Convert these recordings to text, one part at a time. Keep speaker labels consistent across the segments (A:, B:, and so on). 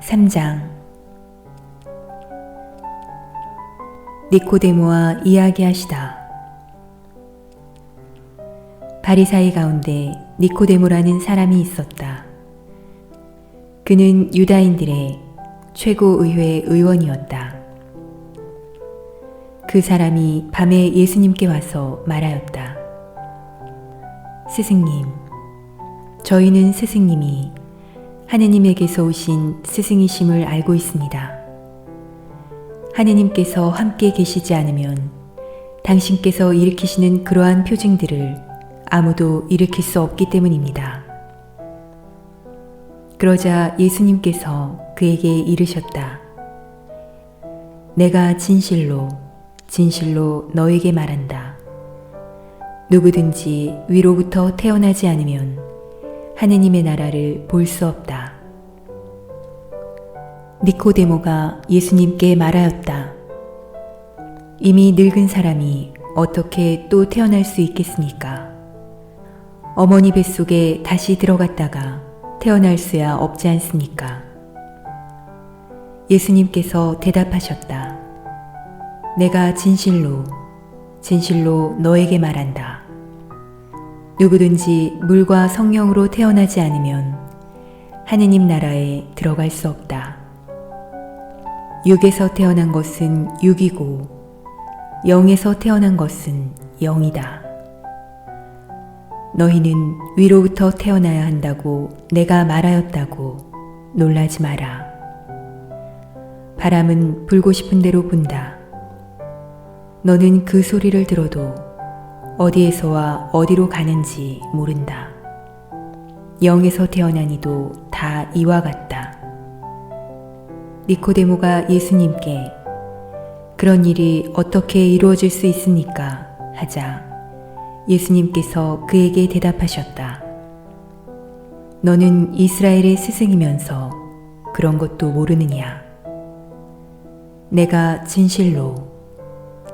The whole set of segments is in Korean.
A: 3장. 니코데모와 이야기하시다. 바리사이 가운데 니코데모라는 사람이 있었다. 그는 유다인들의 최고의회 의원이었다. 그 사람이 밤에 예수님께 와서 말하였다. 스승님, 저희는 스승님이 하느님에게서 오신 스승이심을 알고 있습니다. 하느님께서 함께 계시지 않으면 당신께서 일으키시는 그러한 표징들을 아무도 일으킬 수 없기 때문입니다. 그러자 예수님께서 그에게 이르셨다. 내가 진실로 진실로 너에게 말한다. 누구든지 위로부터 태어나지 않으면 하느님의 나라를 볼 수 없다. 니코데모가 예수님께 말하였다. 이미 늙은 사람이 어떻게 또 태어날 수 있겠습니까? 어머니 뱃속에 다시 들어갔다가 태어날 수야 없지 않습니까? 예수님께서 대답하셨다. 내가 진실로 진실로 너에게 말한다. 누구든지 물과 성령으로 태어나지 않으면 하느님 나라에 들어갈 수 없다. 육에서 태어난 것은 육이고 영에서 태어난 것은 영이다. 너희는 위로부터 태어나야 한다고 내가 말하였다고 놀라지 마라. 바람은 불고 싶은 대로 분다. 너는 그 소리를 들어도 어디에서와 어디로 가는지 모른다. 영에서 태어난 이도 다 이와 같다. 니코데모가 예수님께 그런 일이 어떻게 이루어질 수 있습니까? 하자 예수님께서 그에게 대답하셨다. 너는 이스라엘의 스승이면서 그런 것도 모르느냐? 내가 진실로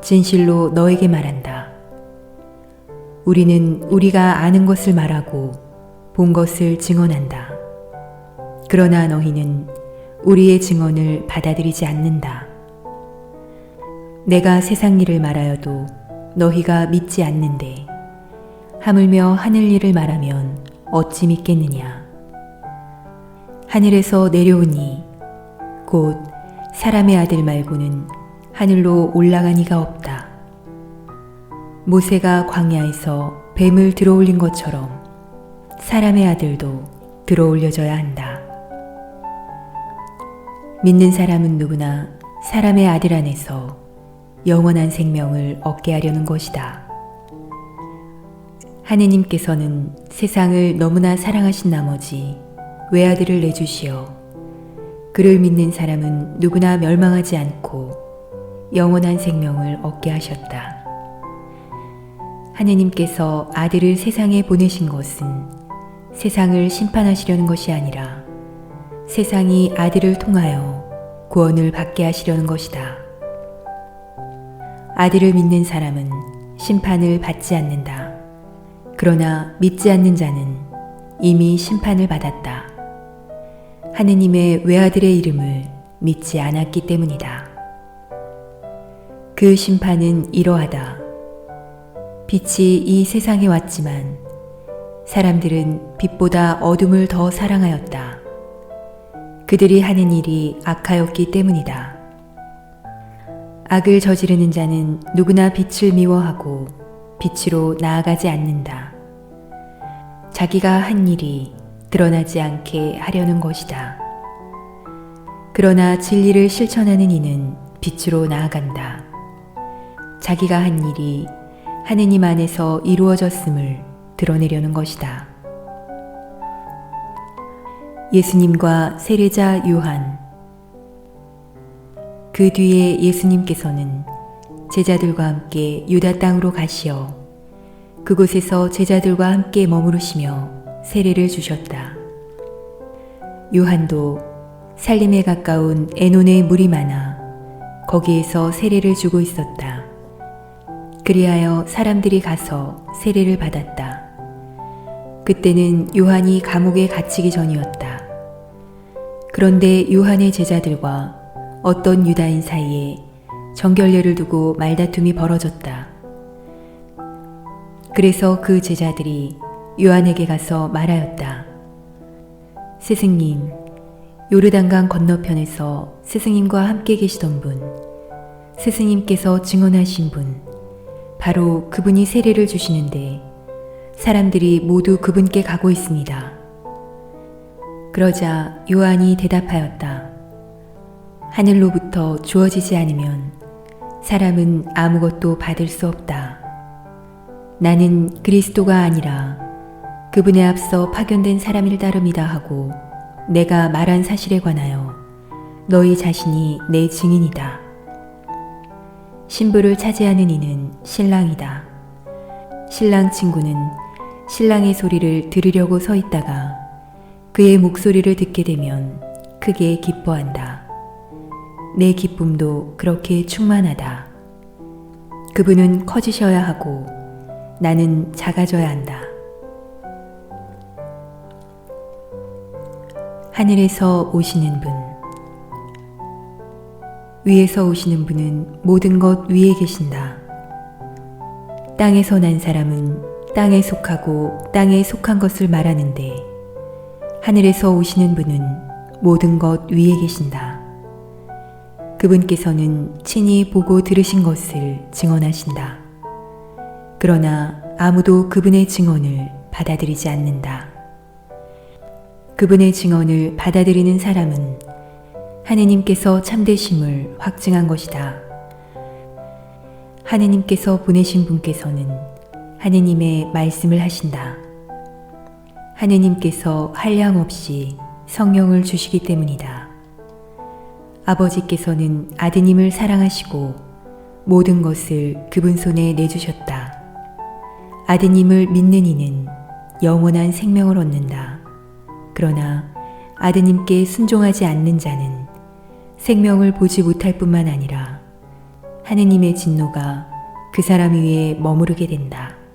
A: 진실로 너에게 말한다. 우리는 우리가 아는 것을 말하고 본 것을 증언한다. 그러나 너희는 우리의 증언을 받아들이지 않는다. 내가 세상 일을 말하여도 너희가 믿지 않는데 하물며 하늘 일을 말하면 어찌 믿겠느냐. 하늘에서 내려오니 곧 사람의 아들 말고는 하늘로 올라간 이가 없다. 모세가 광야에서 뱀을 들어올린 것처럼 사람의 아들도 들어올려져야 한다. 믿는 사람은 누구나 사람의 아들 안에서 영원한 생명을 얻게 하려는 것이다. 하느님께서는 세상을 너무나 사랑하신 나머지 외아들을 내주시어 그를 믿는 사람은 누구나 멸망하지 않고 영원한 생명을 얻게 하셨다. 하느님께서 아들을 세상에 보내신 것은 세상을 심판하시려는 것이 아니라 세상이 아들을 통하여 구원을 받게 하시려는 것이다. 아들을 믿는 사람은 심판을 받지 않는다. 그러나 믿지 않는 자는 이미 심판을 받았다. 하느님의 외아들의 이름을 믿지 않았기 때문이다. 그 심판은 이러하다. 빛이 이 세상에 왔지만 사람들은 빛보다 어둠을 더 사랑하였다. 그들이 하는 일이 악하였기 때문이다. 악을 저지르는 자는 누구나 빛을 미워하고 빛으로 나아가지 않는다. 자기가 한 일이 드러나지 않게 하려는 것이다. 그러나 진리를 실천하는 이는 빛으로 나아간다. 자기가 한 일이 하느님 안에서 이루어졌음을 드러내려는 것이다. 예수님과 세례자 요한. 그 뒤에 예수님께서는 제자들과 함께 유다 땅으로 가시어 그곳에서 제자들과 함께 머무르시며 세례를 주셨다. 요한도 살림에 가까운 에논에 물이 많아 거기에서 세례를 주고 있었다. 그리하여 사람들이 가서 세례를 받았다. 그때는 요한이 감옥에 갇히기 전이었다. 그런데 요한의 제자들과 어떤 유다인 사이에 정결례를 두고 말다툼이 벌어졌다. 그래서 그 제자들이 요한에게 가서 말하였다. 스승님, 요르단강 건너편에서 스승님과 함께 계시던 분, 스승님께서 증언하신 분, 바로 그분이 세례를 주시는데 사람들이 모두 그분께 가고 있습니다. 그러자 요한이 대답하였다. 하늘로부터 주어지지 않으면 사람은 아무것도 받을 수 없다. 나는 그리스도가 아니라 그분에 앞서 파견된 사람일 따름이다 하고 내가 말한 사실에 관하여 너희 자신이 내 증인이다. 신부를 차지하는 이는 신랑이다. 신랑 친구는 신랑의 소리를 들으려고 서 있다가 그의 목소리를 듣게 되면 크게 기뻐한다. 내 기쁨도 그렇게 충만하다. 그분은 커지셔야 하고 나는 작아져야 한다. 하늘에서 오시는 분. 위에서 오시는 분은 모든 것 위에 계신다. 땅에서 난 사람은 땅에 속하고 땅에 속한 것을 말하는데 하늘에서 오시는 분은 모든 것 위에 계신다. 그분께서는 친히 보고 들으신 것을 증언하신다. 그러나 아무도 그분의 증언을 받아들이지 않는다. 그분의 증언을 받아들이는 사람은 하느님께서 참되심을 확증한 것이다. 하느님께서 보내신 분께서는 하느님의 말씀을 하신다. 하느님께서 한량없이 성령을 주시기 때문이다. 아버지께서는 아드님을 사랑하시고 모든 것을 그분 손에 내주셨다. 아드님을 믿는 이는 영원한 생명을 얻는다. 그러나 아드님께 순종하지 않는 자는 생명을 보지 못할 뿐만 아니라 하느님의 진노가 그 사람 위에 머무르게 된다.